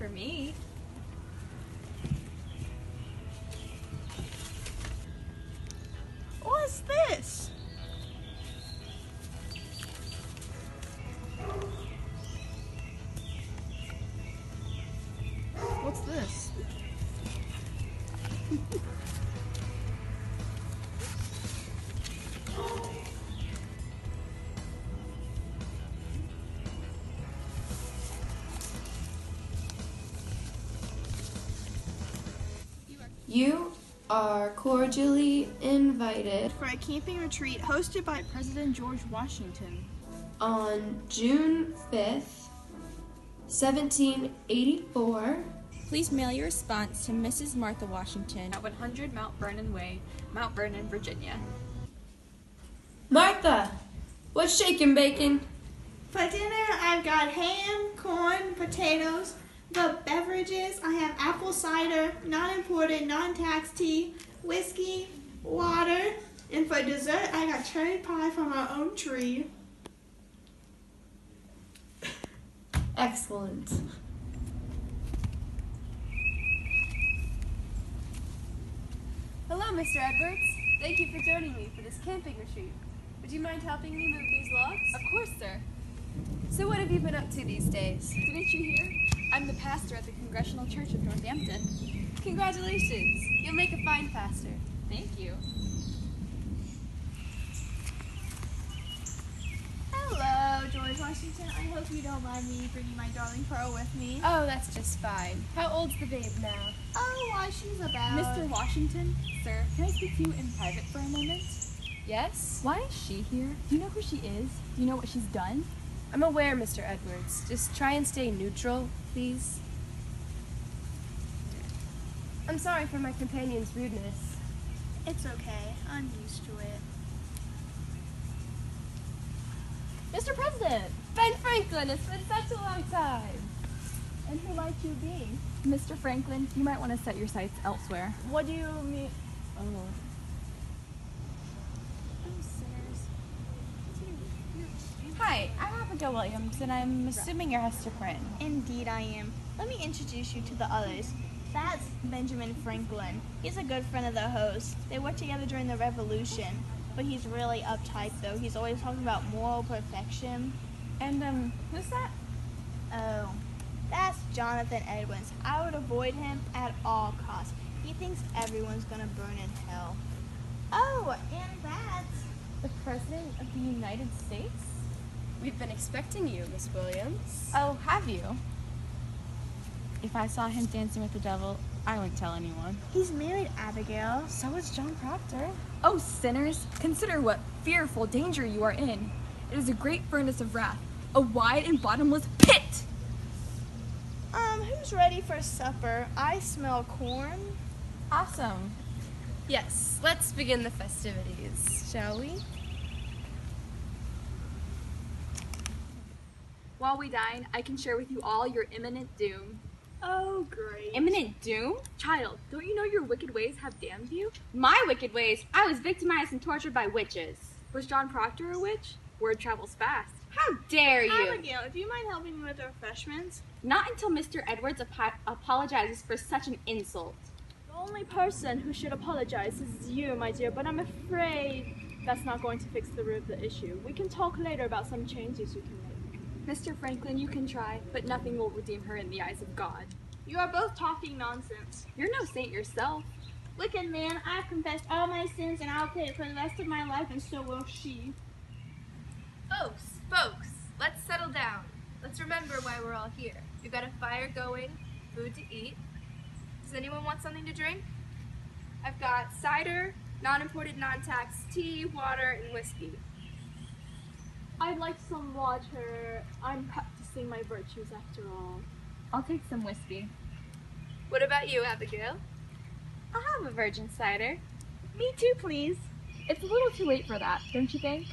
for me. What's this? What's this? You are cordially invited For a camping retreat hosted by President George Washington on June 5th, 1784. Please mail your response to Mrs. Martha Washington at 100 Mount Vernon Way, Mount Vernon, Virginia. Martha, what's shaking bacon? For dinner, I've got ham, corn, potatoes. The beverages, I have apple cider, non-imported, non-tax tea, whiskey, water. And for dessert, I got cherry pie from our own tree. Excellent. Hello, Mr. Edwards. Thank you for joining me for this camping retreat. Would you mind helping me move these logs? Of course, sir. So what have you been up to these days? Didn't you hear? I'm the pastor at the Congregational Church of Northampton. Congratulations. You'll make a fine pastor. Thank you. Hello, George Washington. I hope you don't mind me bringing my darling pearl with me. Oh, that's just fine. How old's the babe now? Oh, why, she's about... Mr. Washington, sir, can I speak to you in private for a moment? Yes? Why is she here? Do you know who she is? Do you know what she's done? I'm aware, Mr. Edwards. Just try and stay neutral, please. I'm sorry for my companion's rudeness. It's okay. I'm used to it. Mr. President! Ben Franklin, it's been such a long time! And who might you be? Mr. Franklin, you might want to set your sights elsewhere. What do you mean? Oh. Hi, I'm Abigail Williams, and I'm assuming you're Hester Prynne. Indeed I am. Let me introduce you to the others. That's Benjamin Franklin. He's a good friend of the host. They worked together during the Revolution, but he's really uptight though. He's always talking about moral perfection. And, who's that? Oh, that's Jonathan Edwards. I would avoid him at all costs. He thinks everyone's gonna burn in hell. Oh, and that's... The President of the United States? We've been expecting you, Miss Williams. Oh, have you? If I saw him dancing with the devil, I wouldn't tell anyone. He's married, Abigail. So is John Proctor. Oh, sinners, consider what fearful danger you are in. It is a great furnace of wrath, a wide and bottomless pit! Who's ready for supper? I smell corn. Awesome. Yes, let's begin the festivities, shall we? While we dine, I can share with you all your imminent doom. Oh, great. Imminent doom? Child, don't you know your wicked ways have damned you? My wicked ways? I was victimized and tortured by witches. Was John Proctor a witch? Word travels fast. How dare you? Abigail, do you mind helping me with the refreshments? Not until Mr. Edwards apologizes for such an insult. The only person who should apologize is you, my dear, but I'm afraid that's not going to fix the root of the issue. We can talk later about some changes you can make. Mr. Franklin, you can try, but nothing will redeem her in the eyes of God. You are both talking nonsense. You're no saint yourself. Wicked man, I've confessed all my sins and I'll pay it for the rest of my life, and so will she. Folks, let's settle down. Let's remember why we're all here. We've got a fire going, food to eat. Does anyone want something to drink? I've got cider, non-imported, non-tax tea, water, and whiskey. I'd like some water. I'm practicing my virtues after all. I'll take some whiskey. What about you, Abigail? I'll have a virgin cider. Me too, please. It's a little too late for that, don't you think?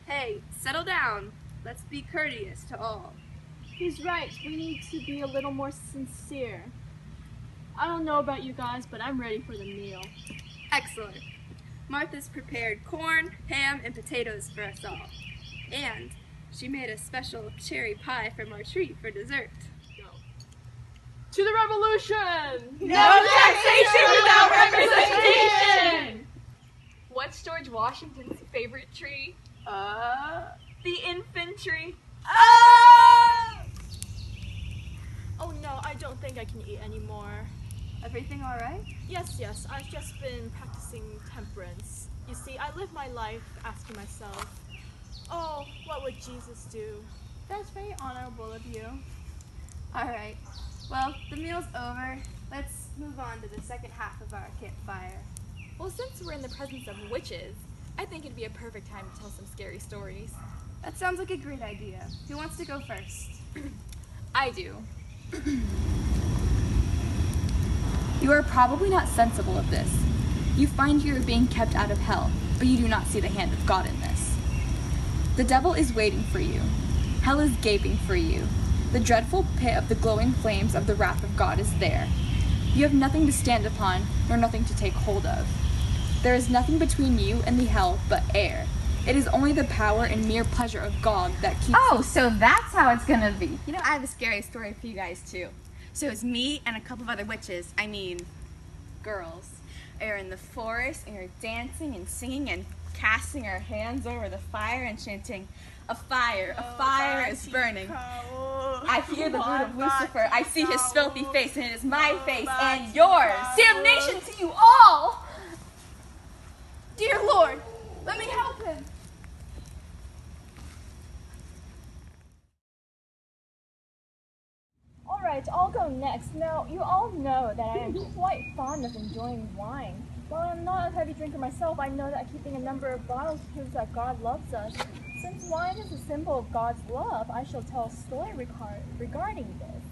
Hey, settle down. Let's be courteous to all. He's right. We need to be a little more sincere. I don't know about you guys, but I'm ready for the meal. Excellent. Martha's prepared corn, ham, and potatoes for us all. And she made a special cherry pie from our tree for dessert. To the revolution! No taxation without representation! What's George Washington's favorite tree? The infantry. Oh no, I don't think I can eat anymore. Everything all right? Yes, I've just been practicing temperance. You see, I live my life asking myself, oh, what would Jesus do? That's very honorable of you. All right. Well, the meal's over. Let's move on to the second half of our campfire. Well, since we're in the presence of witches, I think it'd be a perfect time to tell some scary stories. That sounds like a great idea. Who wants to go first? I do. You are probably not sensible of this. You find you are being kept out of hell, but you do not see the hand of God in this. The devil is waiting for you. Hell is gaping for you. The dreadful pit of the glowing flames of the wrath of God is there. You have nothing to stand upon, nor nothing to take hold of. There is nothing between you and the hell but air. It is only the power and mere pleasure of God that keeps Oh, so that's how it's gonna be. You know, I have a scary story for you guys too. So it's me and a couple of other witches, I mean, girls, are in the forest and we're dancing and singing and casting our hands over the fire and chanting, a fire is burning. I hear the root of Lucifer, I see his filthy face, and it is my face and yours. Damnation to you all! Dear Lord, let me help him. Alright, I'll go next. Now, you all know that I am quite fond of enjoying wine. While I'm not a heavy drinker myself, I know that keeping a number of bottles proves that God loves us. Since wine is a symbol of God's love, I shall tell a story regarding this.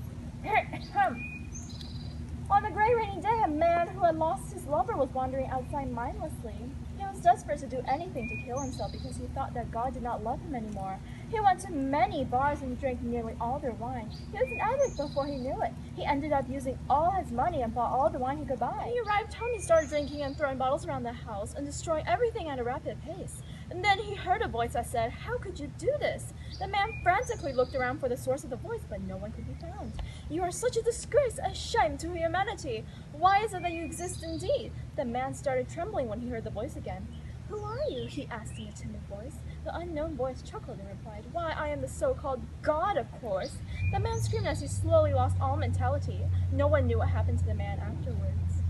On a gray rainy day, a man who had lost his lover was wandering outside mindlessly. He was desperate to do anything to kill himself because he thought that God did not love him anymore. He went to many bars and drank nearly all their wine. He was an addict before he knew it. He ended up using all his money and bought all the wine he could buy. When he arrived home, he started drinking and throwing bottles around the house and destroying everything at a rapid pace. And then he heard a voice that said, "How could you do this?" The man frantically looked around for the source of the voice, but no one could be found. "You are such a disgrace, a shame to humanity. Why is it that you exist indeed?" The man started trembling when he heard the voice again. "Who are you?" he asked in a timid voice. The unknown voice chuckled and replied, "Why, I am the so-called God, of course." The man screamed as he slowly lost all mentality. No one knew what happened to the man afterwards.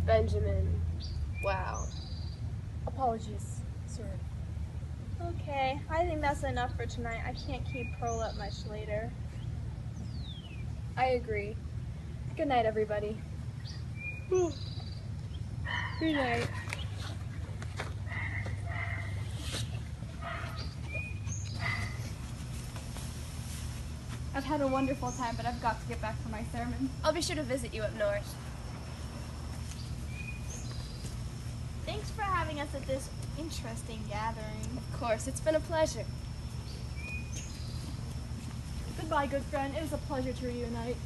Benjamin. Wow. Apologies, sir. Okay, I think that's enough for tonight. I can't keep Pearl up much later. I agree. Good night, everybody. Good night. I've had a wonderful time, but I've got to get back to my sermon. I'll be sure to visit you up north. Thanks for having us at this interesting gathering. Of course, it's been a pleasure. Goodbye, good friend. It was a pleasure to reunite.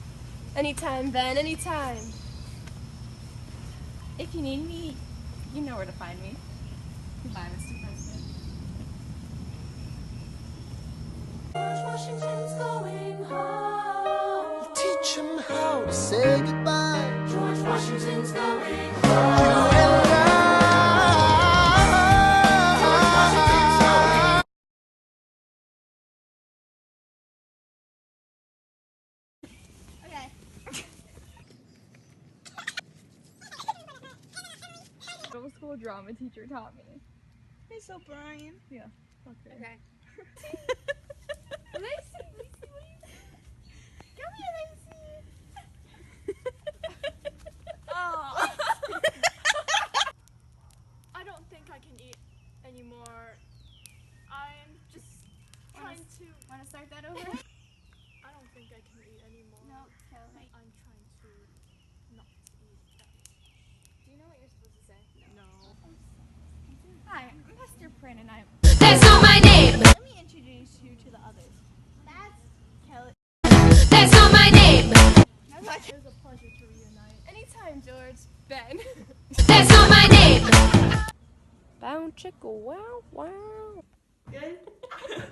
Anytime, Ben, anytime. If you need me, you know where to find me. Goodbye, Mr. President. George Washington's going home. Teach him how to say goodbye. George Washington's going home. You and Middle school drama teacher taught me. Hey, so Brian. Yeah. Okay. Lacey, Come here, Lacey. Oh. I don't think I can eat anymore. I'm just trying to... Want to start that over? I don't think I can eat anymore. No, tell me. I'm trying to not eat. Do you know what you're supposed to say? No. Hi, I'm Pastor Prin, and I'm... That's not my name. Let me introduce you to the others. That's Kelly. That's not my name. It was a pleasure to reunite. Anytime, George. Ben. That's not my name. Bound chicka wow wow. Good?